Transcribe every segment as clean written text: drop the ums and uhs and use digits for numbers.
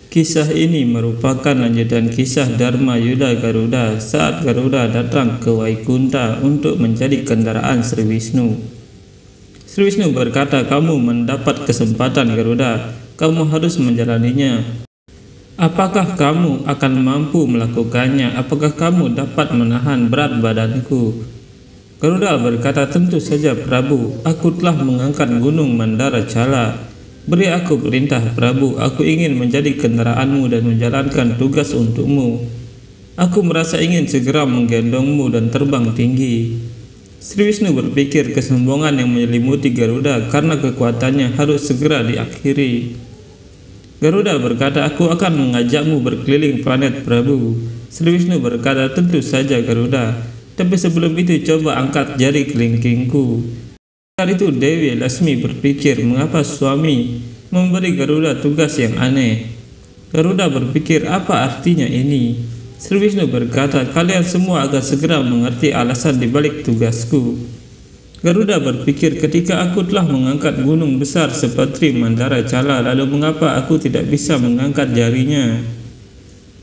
Kisah ini merupakan lanjutan kisah Dharma Yuda Garuda saat Garuda datang ke Waikunta untuk menjadi kendaraan Sri Wisnu. Sri Wisnu berkata, "Kamu mendapat kesempatan Garuda, kamu harus menjalaninya. Apakah kamu akan mampu melakukannya? Apakah kamu dapat menahan berat badanku?" Garuda berkata, "Tentu saja Prabu, aku telah mengangkat gunung Mandara Cala. Beri aku perintah Prabu, aku ingin menjadi kendaraanmu dan menjalankan tugas untukmu. Aku merasa ingin segera menggendongmu dan terbang tinggi." Sri Wisnu berpikir kesombongan yang menyelimuti Garuda karena kekuatannya harus segera diakhiri. Garuda berkata, "Aku akan mengajakmu berkeliling planet Prabu." Sri Wisnu berkata, "Tentu saja Garuda, tapi sebelum itu coba angkat jari kelingkingku." Saat itu Dewi Lasmi berpikir, mengapa suami memberi Garuda tugas yang aneh. Garuda berpikir, apa artinya ini? Sri Wisnu berkata, "Kalian semua akan segera mengerti alasan dibalik tugasku." Garuda berpikir, ketika aku telah mengangkat gunung besar seperti Mandara Cala, lalu mengapa aku tidak bisa mengangkat jarinya?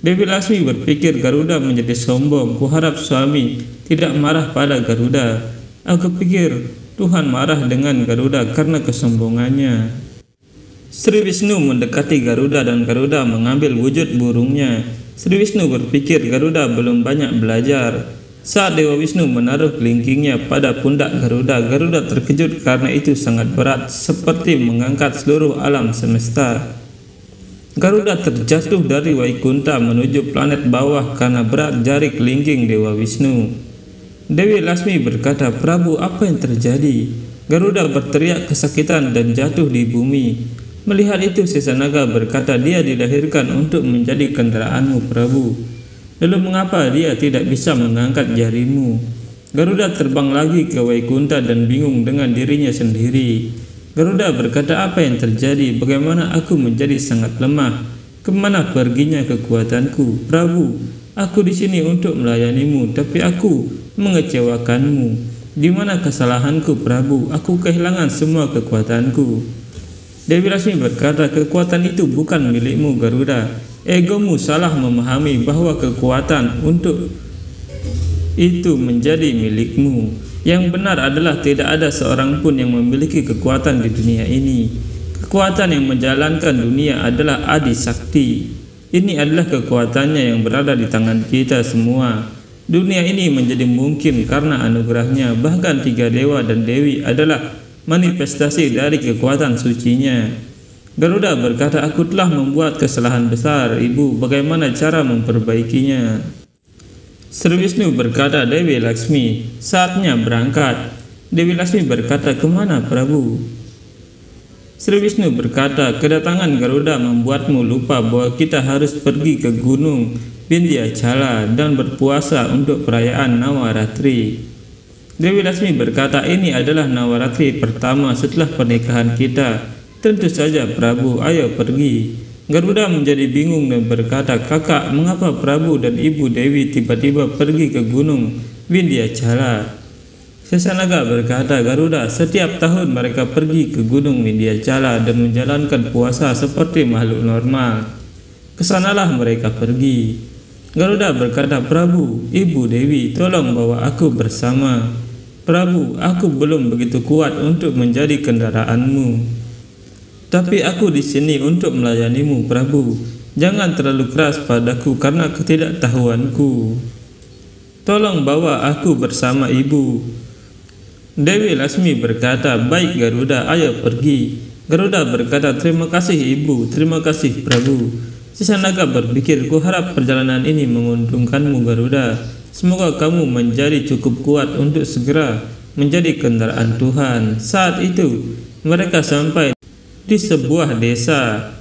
Dewi Lasmi berpikir Garuda menjadi sombong. Kuharap suami tidak marah pada Garuda. Aku pikir Tuhan marah dengan Garuda karena kesombongannya. Sri Wisnu mendekati Garuda dan Garuda mengambil wujud burungnya. Sri Wisnu berpikir Garuda belum banyak belajar. Saat Dewa Wisnu menaruh kelingkingnya pada pundak Garuda, Garuda terkejut karena itu sangat berat, seperti mengangkat seluruh alam semesta. Garuda terjatuh dari Waikunta menuju planet bawah karena berat jari kelingking Dewa Wisnu. Dewi Lasmi berkata, "Prabu, apa yang terjadi?" Garuda berteriak kesakitan dan jatuh di bumi. Melihat itu, Sesanaga berkata, "Dia dilahirkan untuk menjadi kendaraanmu, Prabu. Lalu mengapa dia tidak bisa mengangkat jarimu?" Garuda terbang lagi ke Waikunta dan bingung dengan dirinya sendiri. Garuda berkata, "Apa yang terjadi? Bagaimana aku menjadi sangat lemah? Kemana perginya kekuatanku? Prabu, aku di sini untuk melayanimu, tapi aku mengecewakanmu. Di mana kesalahanku, Prabu? Aku kehilangan semua kekuatanku." Dewi Lasmi berkata, "Kekuatan itu bukan milikmu, Garuda. Egomu salah memahami bahwa kekuatan untuk itu menjadi milikmu. Yang benar adalah tidak ada seorang pun yang memiliki kekuatan di dunia ini. Kekuatan yang menjalankan dunia adalah Adi Sakti. Ini adalah kekuatannya yang berada di tangan kita semua. Dunia ini menjadi mungkin karena anugerahnya. Bahkan 3 dewa dan dewi adalah manifestasi dari kekuatan sucinya." Garuda berkata, "Aku telah membuat kesalahan besar, Ibu. Bagaimana cara memperbaikinya?" Sri Wisnu berkata, "Dewi Laksmi, saatnya berangkat." Dewi Lasmi berkata, "Kemana, Prabu?" Sri Wisnu berkata, "Kedatangan Garuda membuatmu lupa bahwa kita harus pergi ke gunung Vindhyachala dan berpuasa untuk perayaan Nawaratri." Dewi Lasmi berkata, "Ini adalah Nawaratri pertama setelah pernikahan kita." "Tentu saja Prabu, ayo pergi." Garuda menjadi bingung dan berkata, "Kakak, mengapa Prabu dan Ibu Dewi tiba-tiba pergi ke gunung Vindhyachala?" Sesanaga berkata, "Garuda, setiap tahun mereka pergi ke gunung Vindhyachala dan menjalankan puasa seperti makhluk normal. Kesanalah mereka pergi." Garuda berkata, "Prabu, Ibu Dewi, tolong bawa aku bersama. Prabu, aku belum begitu kuat untuk menjadi kendaraanmu. Tapi aku di sini untuk melayanimu, Prabu. Jangan terlalu keras padaku karena ketidaktahuanku. Tolong bawa aku bersama Ibu." Dewi Lasmi berkata, "Baik Garuda, ayo pergi." Garuda berkata, "Terima kasih Ibu, terima kasih Prabu." Sesanaga berpikir, "Kuharap perjalanan ini menguntungkanmu, Garuda. Semoga kamu menjadi cukup kuat untuk segera menjadi kendaraan Tuhan." Saat itu mereka sampai di sebuah desa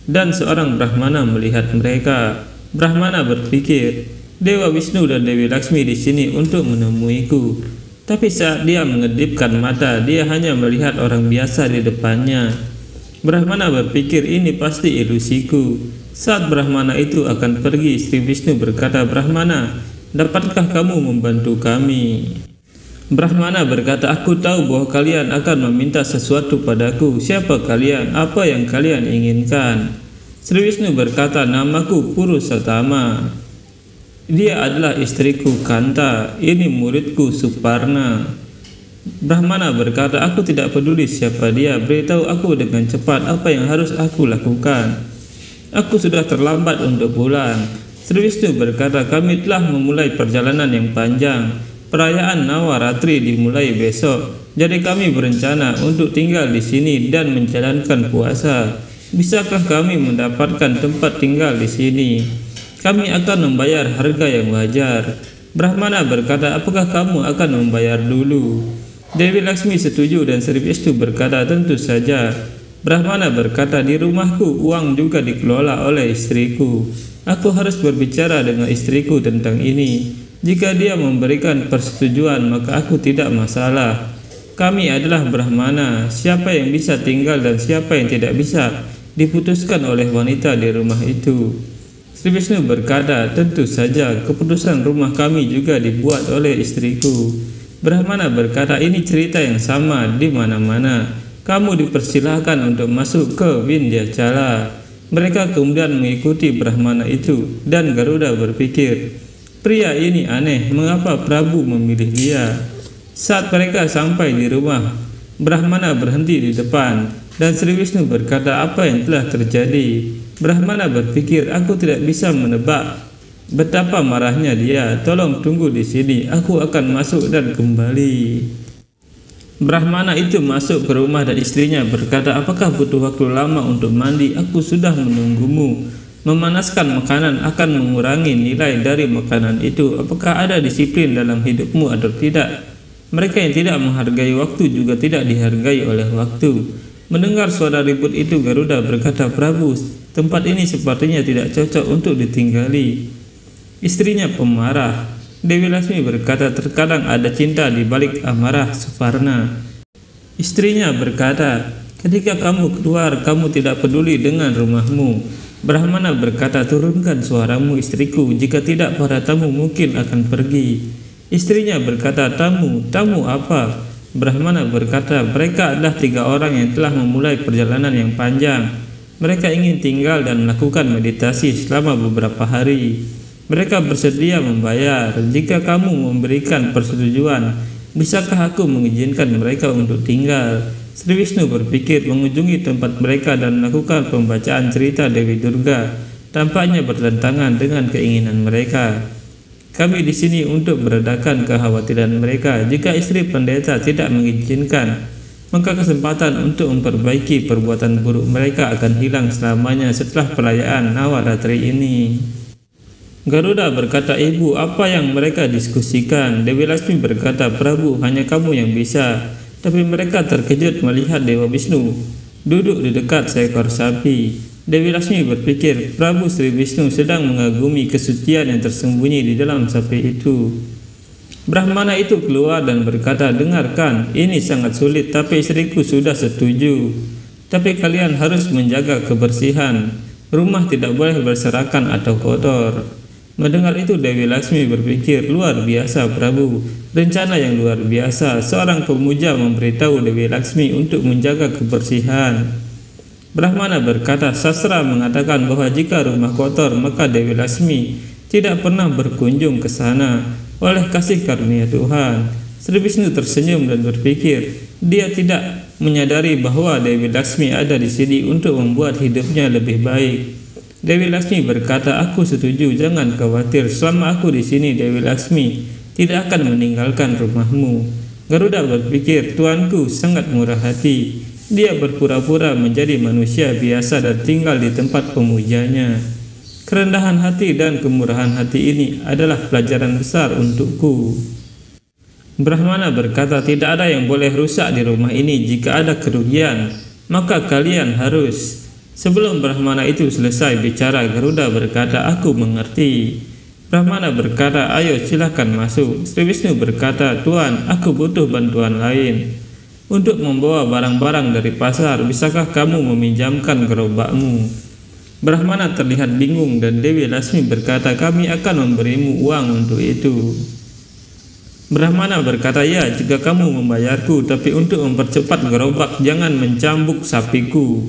dan seorang Brahmana melihat mereka. Brahmana berpikir, "Dewa Wisnu dan Dewi Laksmi di sini untuk menemuiku." Tapi saat dia mengedipkan mata, dia hanya melihat orang biasa di depannya. Brahmana berpikir, "Ini pasti ilusiku." Saat Brahmana itu akan pergi, Sri Wisnu berkata, "Brahmana, dapatkah kamu membantu kami?" Brahmana berkata, "Aku tahu bahwa kalian akan meminta sesuatu padaku. Siapa kalian? Apa yang kalian inginkan?" Sri Wisnu berkata, "Namaku Purusattama. Dia adalah istriku Kanta. Ini muridku Suparna." Brahmana berkata, "Aku tidak peduli siapa dia. Beritahu aku dengan cepat apa yang harus aku lakukan. Aku sudah terlambat untuk pulang." Sri Wisnu berkata, "Kami telah memulai perjalanan yang panjang. Perayaan Nawaratri dimulai besok. Jadi kami berencana untuk tinggal di sini dan menjalankan puasa. Bisakah kami mendapatkan tempat tinggal di sini? Kami akan membayar harga yang wajar." Brahmana berkata, "Apakah kamu akan membayar dulu?" Dewi Laksmi setuju dan Sri Wisnu berkata, "Tentu saja." Brahmana berkata, "Di rumahku uang juga dikelola oleh istriku. Aku harus berbicara dengan istriku tentang ini. Jika dia memberikan persetujuan, maka aku tidak masalah. Kami adalah Brahmana. Siapa yang bisa tinggal dan siapa yang tidak bisa diputuskan oleh wanita di rumah itu." Sri Wisnu berkata, "Tentu saja, keputusan rumah kami juga dibuat oleh istriku." Brahmana berkata, "Ini cerita yang sama di mana-mana. Kamu dipersilahkan untuk masuk ke Vindhyachala." Mereka kemudian mengikuti Brahmana itu, dan Garuda berpikir, "Pria ini aneh, mengapa Prabu memilih dia?" Saat mereka sampai di rumah, Brahmana berhenti di depan, dan Sri Wisnu berkata, "Apa yang telah terjadi?" Brahmana berpikir, "Aku tidak bisa menebak betapa marahnya dia. Tolong tunggu di sini, aku akan masuk dan kembali." Brahmana itu masuk ke rumah dan istrinya berkata, "Apakah butuh waktu lama untuk mandi? Aku sudah menunggumu. Memanaskan makanan akan mengurangi nilai dari makanan itu. Apakah ada disiplin dalam hidupmu atau tidak?" Mereka yang tidak menghargai waktu juga tidak dihargai oleh waktu. Mendengar suara ribut itu, Garuda berkata, "Prabu, tempat ini sepertinya tidak cocok untuk ditinggali." Istrinya pemarah. Dewi Laksmi berkata, "Terkadang ada cinta di balik amarah Suparna." Istrinya berkata, "Ketika kamu keluar, kamu tidak peduli dengan rumahmu." Brahmana berkata, "Turunkan suaramu istriku, jika tidak para tamu mungkin akan pergi." Istrinya berkata, Tamu apa?" Brahmana berkata, "Mereka adalah 3 orang yang telah memulai perjalanan yang panjang. Mereka ingin tinggal dan melakukan meditasi selama beberapa hari. Mereka bersedia membayar. Jika kamu memberikan persetujuan, bisakah aku mengizinkan mereka untuk tinggal?" Sri Wisnu berpikir mengunjungi tempat mereka dan melakukan pembacaan cerita Dewi Durga tampaknya bertentangan dengan keinginan mereka. "Kami di sini untuk meredakan kekhawatiran mereka. Jika istri pendeta tidak mengizinkan, maka kesempatan untuk memperbaiki perbuatan buruk mereka akan hilang selamanya setelah perayaan Nawaratri ini." Garuda berkata, "Ibu, apa yang mereka diskusikan?" Dewi Laksmi berkata, "Prabu, hanya kamu yang bisa." Tapi mereka terkejut melihat Dewa Wisnu duduk di dekat seekor sapi. Dewi Laksmi berpikir, Prabu Sri Wisnu sedang mengagumi kesucian yang tersembunyi di dalam sapi itu. Brahmana itu keluar dan berkata, "Dengarkan, ini sangat sulit, tapi istriku sudah setuju. Tapi kalian harus menjaga kebersihan. Rumah tidak boleh berserakan atau kotor." Mendengar itu Dewi Laksmi berpikir, "Luar biasa Prabu, rencana yang luar biasa." Seorang pemuja memberitahu Dewi Laksmi untuk menjaga kebersihan. Brahmana berkata, "Sastra mengatakan bahwa jika rumah kotor, maka Dewi Laksmi tidak pernah berkunjung ke sana oleh kasih karunia Tuhan." Sri Wisnu tersenyum dan berpikir, dia tidak menyadari bahwa Dewi Laksmi ada di sini untuk membuat hidupnya lebih baik. Dewi Laksmi berkata, "Aku setuju, jangan khawatir. Selama aku di sini, Dewi Laksmi tidak akan meninggalkan rumahmu." Garuda berpikir, "Tuanku sangat murah hati. Dia berpura-pura menjadi manusia biasa dan tinggal di tempat pemujanya. Kerendahan hati dan kemurahan hati ini adalah pelajaran besar untukku." Brahmana berkata, "Tidak ada yang boleh rusak di rumah ini. Jika ada kerugian, maka kalian harus..." Sebelum Brahmana itu selesai bicara, Garuda berkata, "Aku mengerti." Brahmana berkata, "Ayo silakan masuk." Sri Wisnu berkata, "Tuan, aku butuh bantuan lain. Untuk membawa barang-barang dari pasar, bisakah kamu meminjamkan gerobakmu?" Brahmana terlihat bingung dan Dewi Lasmi berkata, kami akan memberimu uang untuk itu. Brahmana berkata, ya, jika kamu membayarku, tapi untuk mempercepat gerobak jangan mencambuk sapiku.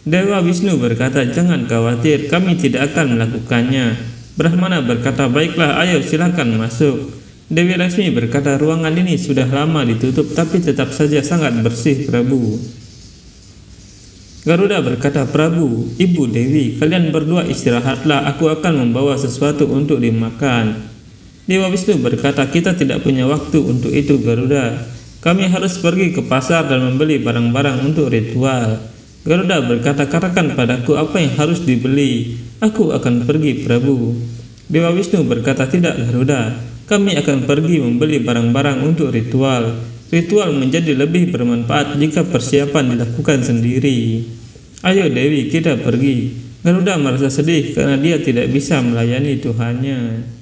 Dewa Wisnu berkata, jangan khawatir, kami tidak akan melakukannya. Brahmana berkata, baiklah, ayo silakan masuk. Dewi Lasmi berkata, ruangan ini sudah lama ditutup, tapi tetap saja sangat bersih, Prabu. Garuda berkata, Prabu, Ibu Dewi, kalian berdua istirahatlah, aku akan membawa sesuatu untuk dimakan. Dewa Wisnu berkata, kita tidak punya waktu untuk itu, Garuda. Kami harus pergi ke pasar dan membeli barang-barang untuk ritual. Garuda berkata, katakan padaku apa yang harus dibeli. Aku akan pergi, Prabu. Dewa Wisnu berkata, tidak, Garuda. Kami akan pergi membeli barang-barang untuk ritual. Ritual menjadi lebih bermanfaat jika persiapan dilakukan sendiri. Ayo Dewi, kita pergi. Garuda merasa sedih karena dia tidak bisa melayani Tuhannya.